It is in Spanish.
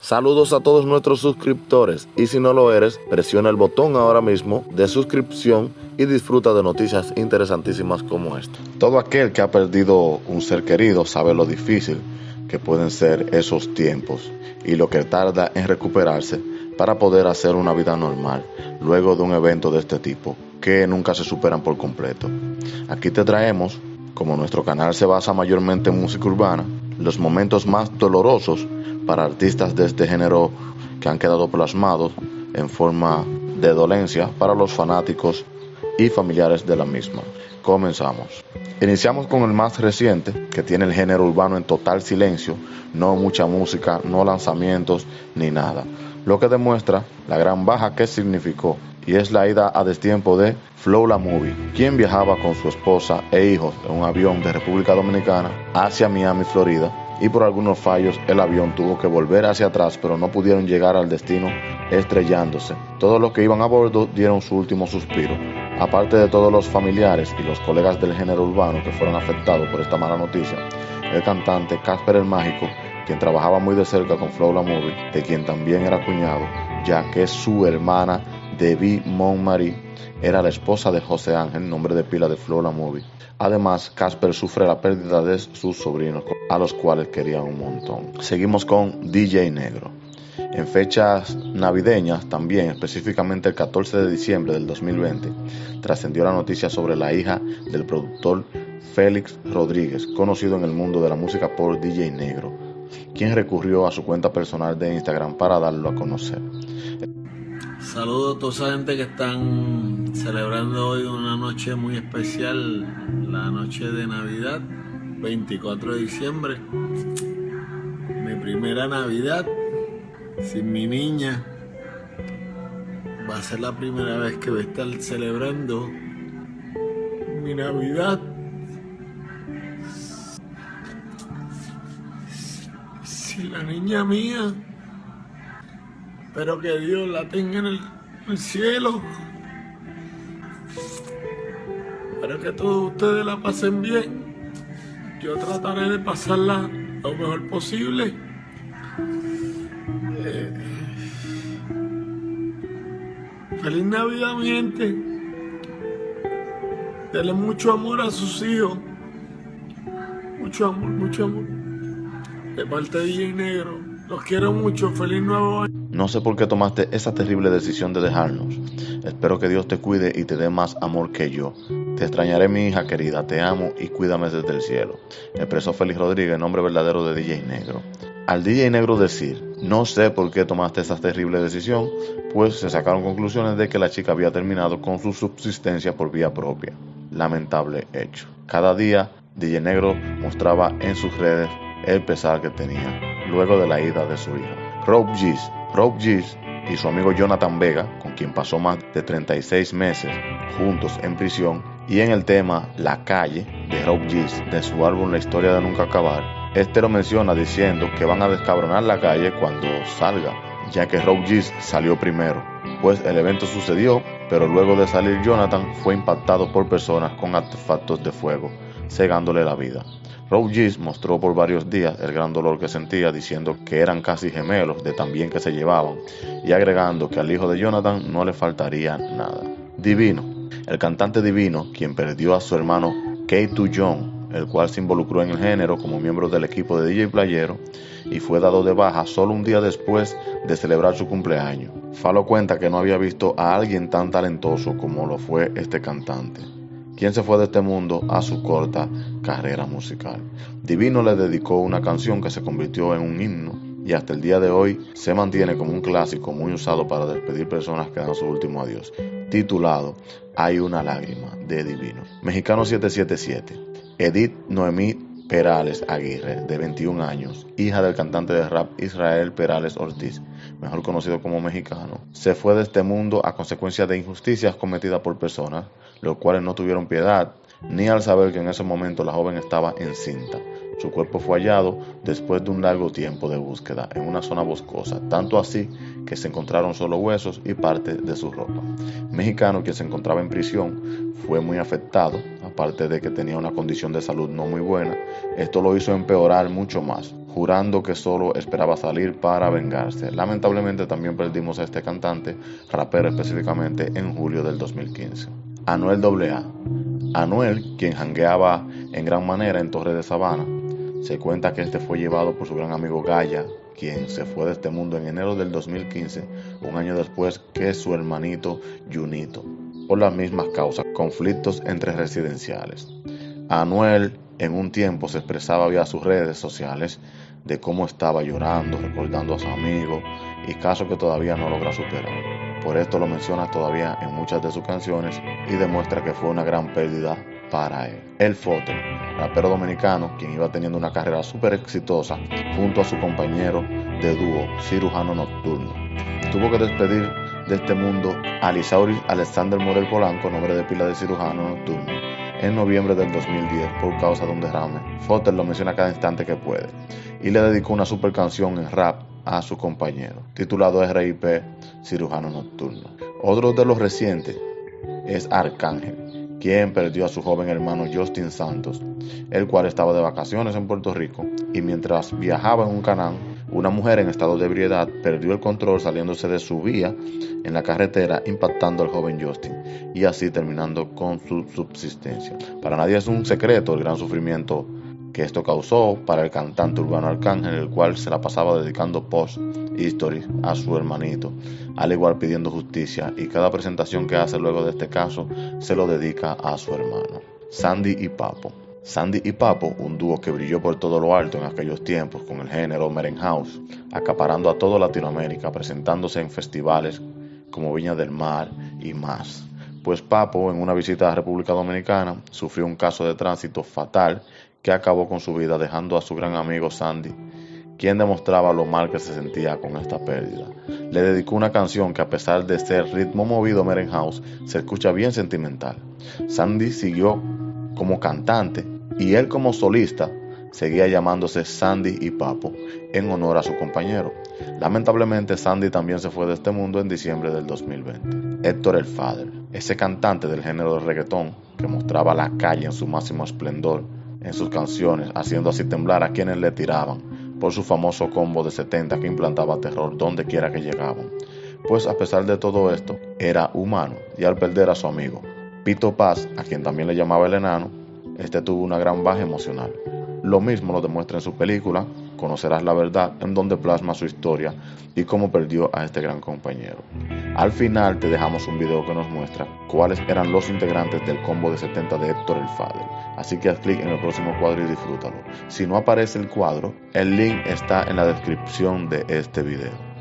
Saludos a todos nuestros suscriptores y si no lo eres, presiona el botón ahora mismo de suscripción y disfruta de noticias interesantísimas como esta. Todo aquel que ha perdido un ser querido sabe lo difícil que pueden ser esos tiempos y lo que tarda en recuperarse para poder hacer una vida normal luego de un evento de este tipo que nunca se superan por completo. Aquí te traemos, como nuestro canal se basa mayormente en música urbana, los momentos más dolorosos para artistas de este género que han quedado plasmados en forma de dolencia para los fanáticos y familiares de la misma. Comenzamos. Iniciamos con el más reciente, que tiene el género urbano en total silencio, no mucha música, no lanzamientos ni nada, lo que demuestra la gran baja que significó, y es la ida a destiempo de Flow La Movie, quien viajaba con su esposa e hijos en un avión de República Dominicana hacia Miami, Florida, y por algunos fallos el avión tuvo que volver hacia atrás, pero no pudieron llegar al destino estrellándose. Todos los que iban a bordo dieron su último suspiro. Aparte de todos los familiares y los colegas del género urbano que fueron afectados por esta mala noticia, el cantante Casper el Mágico, quien trabajaba muy de cerca con Flow La Movie, de quien también era cuñado, ya que su hermana Debbie Montmarie era la esposa de José Ángel, nombre de pila de Flow La Movie. Además, Casper sufre la pérdida de sus sobrinos, a los cuales querían un montón. Seguimos con DJ Negro. En fechas navideñas también, específicamente el 14 de diciembre del 2020, trascendió la noticia sobre la hija del productor Félix Rodríguez, conocido en el mundo de la música por DJ Negro, quien recurrió a su cuenta personal de Instagram para darlo a conocer. Saludos a toda esa gente que están celebrando hoy una noche muy especial, la noche de Navidad, 24 de diciembre. Mi primera Navidad sin mi niña. Va a ser la primera vez que voy a estar celebrando mi Navidad sin la niña mía. Espero que Dios la tenga en el cielo. Espero que todos ustedes la pasen bien. Yo trataré de pasarla lo mejor posible. Feliz Navidad, mi gente. Denle mucho amor a sus hijos. Mucho amor, mucho amor. De parte de DJ Negro. Los quiero mucho. Feliz nuevo año. No sé por qué tomaste esa terrible decisión de dejarnos. Espero que Dios te cuide y te dé más amor que yo. Te extrañaré, mi hija querida. Te amo y cuídame desde el cielo. Expresó Félix Rodríguez, nombre verdadero de DJ Negro. Al DJ Negro decir, no sé por qué tomaste esa terrible decisión, pues se sacaron conclusiones de que la chica había terminado con su subsistencia por vía propia. Lamentable hecho. Cada día, DJ Negro mostraba en sus redes el pesar que tenía luego de la ida de su hija. Rob G's y su amigo Jonathan Vega, con quien pasó más de 36 meses juntos en prisión, y en el tema La Calle de Rob G's de su álbum La Historia de Nunca Acabar, este lo menciona diciendo que van a descabronar la calle cuando salga, ya que Rob G's salió primero, pues el evento sucedió, pero luego de salir Jonathan fue impactado por personas con artefactos de fuego, cegándole la vida. Rob G's mostró por varios días el gran dolor que sentía, diciendo que eran casi gemelos de tan bien que se llevaban, y agregando que al hijo de Jonathan no le faltaría nada. Divino. El cantante Divino, quien perdió a su hermano K2 John, el cual se involucró en el género como miembro del equipo de DJ Playero y fue dado de baja solo un día después de celebrar su cumpleaños. Falo cuenta que no había visto a alguien tan talentoso como lo fue este cantante, quien se fue de este mundo a su corta carrera musical. Divino le dedicó una canción que se convirtió en un himno y hasta el día de hoy se mantiene como un clásico muy usado para despedir personas que dan su último adiós, titulado Hay una lágrima, de Divino. Mexicano 777. Edith Noemí Perales Aguirre, de 21 años, hija del cantante de rap Israel Perales Ortiz, mejor conocido como Mexicano, se fue de este mundo a consecuencia de injusticias cometidas por personas, los cuales no tuvieron piedad, ni al saber que en ese momento la joven estaba encinta. Su cuerpo fue hallado después de un largo tiempo de búsqueda en una zona boscosa, tanto así que se encontraron solo huesos y parte de su ropa. Mexicano, quien se encontraba en prisión, fue muy afectado, aparte de que tenía una condición de salud no muy buena, esto lo hizo empeorar mucho más, jurando que solo esperaba salir para vengarse. Lamentablemente también perdimos a este cantante, rapero específicamente, en julio del 2015. Anuel AA. Anuel, quien jangueaba en gran manera en Torres de Sabana, se cuenta que este fue llevado por su gran amigo Gaya, quien se fue de este mundo en enero del 2015, un año después que su hermanito Junito, por las mismas causas, conflictos entre residenciales. Anuel en un tiempo se expresaba vía sus redes sociales de cómo estaba llorando, recordando a su amigo y caso que todavía no logra superar. Por esto lo menciona todavía en muchas de sus canciones y demuestra que fue una gran pérdida para él. El Fote, rapero dominicano, quien iba teniendo una carrera súper exitosa junto a su compañero de dúo, Cirujano Nocturno. Tuvo que despedir de este mundo a Lisauris Alexander Morel Polanco, nombre de pila de Cirujano Nocturno, en noviembre del 2010 por causa de un derrame. Fote lo menciona cada instante que puede y le dedicó una super canción en rap a su compañero, titulado RIP Cirujano Nocturno. Otro de los recientes es Arcángel, quien perdió a su joven hermano Justin Santos, el cual estaba de vacaciones en Puerto Rico y mientras viajaba en un canal, una mujer en estado de ebriedad perdió el control saliéndose de su vía en la carretera, impactando al joven Justin y así terminando con su subsistencia. Para nadie es un secreto el gran sufrimiento que esto causó para el cantante urbano Arcángel, el cual se la pasaba dedicando post-history a su hermanito, al igual pidiendo justicia, y cada presentación que hace luego de este caso se lo dedica a su hermano. Sandy y Papo. Sandy y Papo, un dúo que brilló por todo lo alto en aquellos tiempos con el género Merengue House, acaparando a toda Latinoamérica, presentándose en festivales como Viña del Mar y más. Pues Papo, en una visita a República Dominicana, sufrió un caso de tránsito fatal que acabó con su vida dejando a su gran amigo Sandy, quien demostraba lo mal que se sentía con esta pérdida. Le dedicó una canción que, a pesar de ser ritmo movido Merengue House, se escucha bien sentimental. Sandy siguió como cantante y él como solista seguía llamándose Sandy y Papo en honor a su compañero. Lamentablemente Sandy también se fue de este mundo en diciembre del 2020. Héctor el Father, ese cantante del género de reggaetón que mostraba la calle en su máximo esplendor en sus canciones, haciendo así temblar a quienes le tiraban por su famoso combo de 70 que implantaba terror donde quiera que llegaban. Pues a pesar de todo esto, era humano y al perder a su amigo Pito Paz, a quien también le llamaba el enano, este tuvo una gran baja emocional. Lo mismo lo demuestra en su película Conocerás la Verdad, en donde plasma su historia y cómo perdió a este gran compañero. Al final te dejamos un video que nos muestra cuáles eran los integrantes del combo de 70 de Héctor el Father, así que haz clic en el próximo cuadro y disfrútalo. Si no aparece el cuadro, el link está en la descripción de este video.